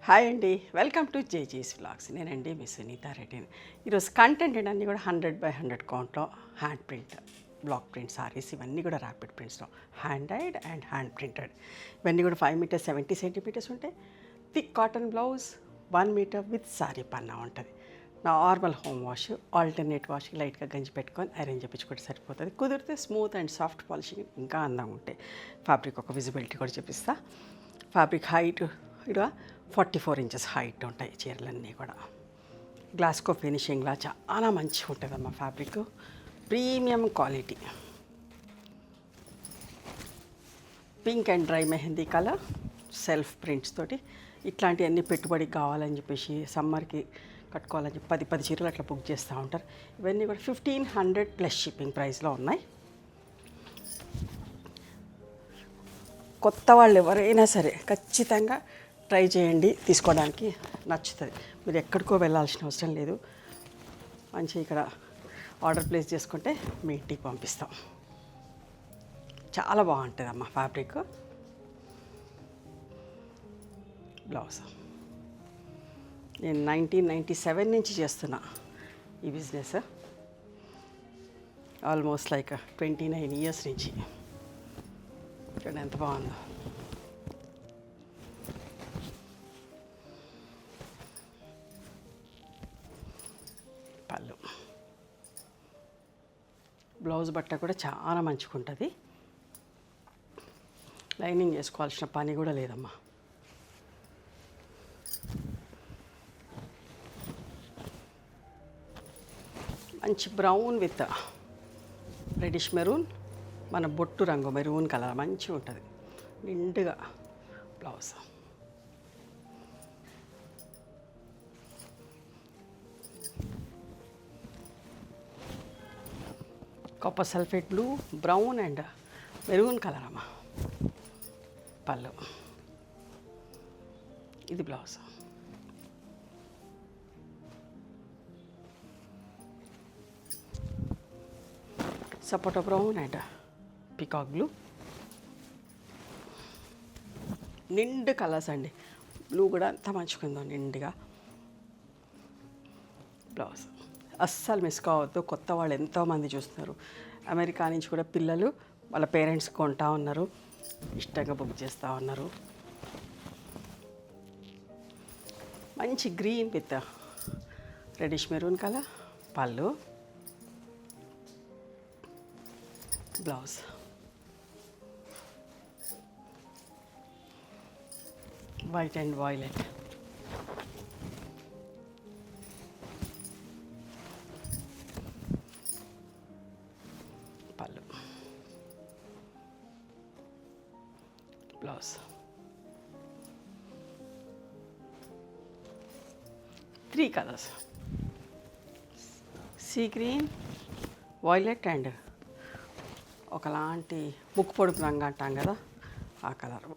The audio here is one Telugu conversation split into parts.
హాయ్ అండి, వెల్కమ్ టు జేజీస్ వ్లాగ్స్. నేనండి మీ సునీత రెడ్డిని. ఈరోజు కంటెంట్ అన్నీ కూడా 100x100 కౌంట్లో hand print, block print saris ఇవన్నీ కూడా ర్యాపిడ్ ప్రింట్స్లో hand dyed and hand printed. ఇవన్నీ కూడా 5 మీటర్స్ 70 సెంటీమీటర్స్ ఉంటాయి. Thick cotton blouse, 1 metre with sari పన్నా ఉంటుంది. Normal home wash, alternate wash లైట్గా గంజి పెట్టుకొని ఐరన్ చేయించుకుంటే సరిపోతుంది. కుదిరితే స్మూత్ అండ్ సాఫ్ట్ పాలిషింగ్ ఇంకా అందంగా ఉంటాయి. ఫ్యాబ్రిక్ ఒక విజిబిలిటీ కూడా చూపిస్తా. ఫ్యాబ్రిక్ హైట్ ఇక్కడ 44 ఇంచెస్ హైట్ ఉంటాయి చీరలన్నీ కూడా. గ్లాస్కో ఫినిషింగ్లా చాలా మంచిగా ఉంటుందమ్మా fabric, premium quality. Pink and dry mehndi colour, self prints తోటి. ఇట్లాంటివన్నీ పెట్టుబడికి కావాలని చెప్పేసి సమ్మర్కి కట్టుకోవాలని చెప్పి 10 చీరలు అట్లా బుక్ చేస్తూ ఉంటారు. ఇవన్నీ కూడా 1500 ప్లస్ షిప్పింగ్ ప్రైస్లో ఉన్నాయి. కొత్త వాళ్ళు ఎవరైనా సరే ఖచ్చితంగా ట్రై చేయండి, తీసుకోవడానికి నచ్చుతుంది. మీరు ఎక్కడికో వెళ్ళాల్సిన అవసరం లేదు. మంచిగా ఇక్కడ ఆర్డర్ ప్లేస్ చేసుకుంటే మీ ఇంటికి పంపిస్తాం. చాలా బాగుంటుంది అమ్మ ఫ్యాబ్రిక్. బ్లౌజ్ నేను 1997 నుంచి చేస్తున్నా ఈ బిజినెస్, ఆల్మోస్ట్ లైక్ 29 ఇయర్స్ నుంచి. చూడండి ఎంత బాగుందో. పళ్ళు, బ్లౌజ్ బట్ట కూడా చాలా మంచిగా ఉంటుంది. లైనింగ్ వేసుకోవాల్సిన పని కూడా లేదమ్మా. మంచి బ్రౌన్ విత్ రెడిష్ మెరూన్, మన బొట్టు రంగు మెరూన్ కలర్ మంచిగా ఉంటుంది. నిండుగా blouse. Copper sulphate blue, brown and maroon colour అమ్మా పళ్ళు. ఇది blouse. Sapota brown and peacock blue. నిండు కలర్స్ అండి. బ్లూ కూడా అంత మంచిగా ఉందో నిండుగా. బ్లౌజ్ అస్సలు మిస్ కావద్దు. కొత్త వాళ్ళు ఎంతోమంది చూస్తున్నారు. అమెరికా నుంచి కూడా పిల్లలు వాళ్ళ పేరెంట్స్ కొంటా ఉన్నారు, ఇష్టంగా బుక్ చేస్తూ ఉన్నారు. మంచి green with reddish maroon colour పళ్ళు. Blouse white and violet. పళ్ళు, blouse. 3 colours, sea green, violet and ఒకలాంటి ముక్కు పొడుపు రంగు అంటాం కదా, ఆ కలర్.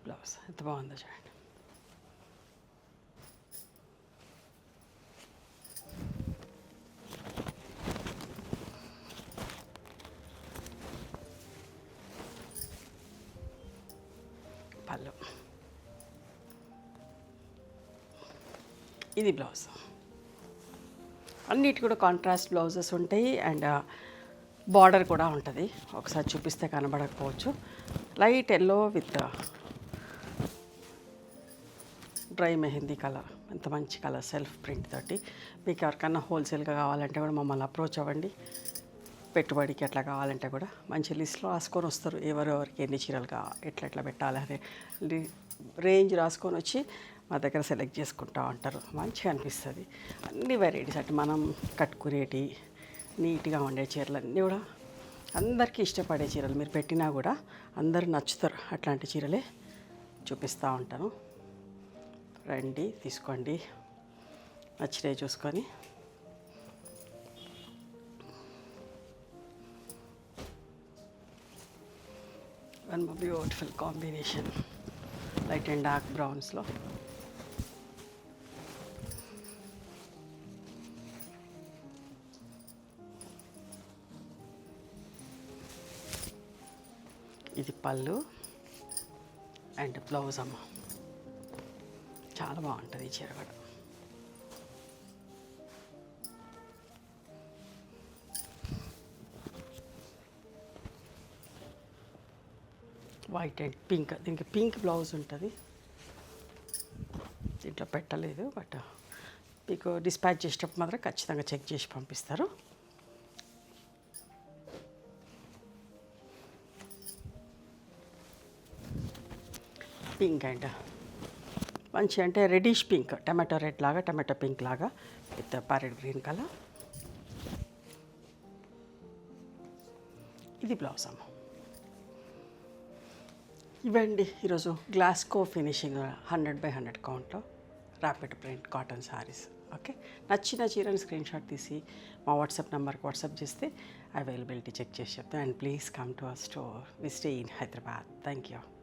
బ్లౌజ్ ఎంత బాగుందో చూడండి. పళ్ళు, ఇది బ్లౌజ్. అన్నిటి కూడా కాంట్రాస్ట్ బ్లౌజెస్ ఉంటాయి అండ్ బార్డర్ కూడా ఉంటుంది. ఒకసారి చూపిస్తే కనబడకపోవచ్చు. Light yellow with dry mehndi colour, ఎంత మంచి కలర్ సెల్ఫ్ ప్రింట్ తోటి. మీకు ఎవరికన్నా హోల్సేల్గా కావాలంటే కూడా మమ్మల్ని అప్రోచ్ అవ్వండి. పెట్టుబడికి ఎట్లా కావాలంటే కూడా మంచి లిస్ట్లో రాసుకొని వస్తారు. ఎవరెవరికి ఎన్ని చీరలు ఎట్లా పెట్టాలని రేంజ్ రాసుకొని వచ్చి మా దగ్గర సెలెక్ట్ చేసుకుంటూ ఉంటారు. మంచిగా అనిపిస్తుంది. అన్ని వెరైటీస్ అంటే మనం కట్టుకునేటి నీట్గా ఉండే చీరలు అన్నీ కూడా అందరికీ ఇష్టపడే చీరలు. మీరు పెట్టినా కూడా అందరూ నచ్చుతారు. అట్లాంటి చీరలే చూపిస్తూ ఉంటాను. రండి, తీసుకోండి, నచ్చినవి చూసుకొని. One beautiful combination light and dark బ్రౌన్స్లో. ఇది పళ్ళు, అండ్ బ్లౌజ్ అమ్మ, చాలా బాగుంటుంది ఈ చీర కూడా. వైట్ అండ్ పింక్, దీనికి పింక్ బ్లౌజ్ ఉంటుంది. దీంట్లో పెట్టలేదు, బట్ మీకు డిస్పాచ్ చేసేటప్పుడు మాత్రం ఖచ్చితంగా చెక్ చేసి పంపిస్తారు. పింక్ అండ్ మంచి అంటే రెడిష్ పింక్, టమాటో రెడ్ లాగా, టమాటో పింక్ లాగా విత్ ప్యారెట్ గ్రీన్ కలర్. ఇది బ్లౌజ్ అమ్మ. ఇవండి ఈరోజు గ్లాస్కో ఫినిషింగ్ 100/100 కౌంట్లో rapid print cotton saris. Okay, నచ్చిన చీరని స్క్రీన్ షాట్ తీసి మా వాట్సాప్ నెంబర్కి వాట్సాప్ చేస్తే అవైలబిలిటీ చెక్ చేసి చెప్తాం. And please come to our store. We stay in Hyderabad. Thank you.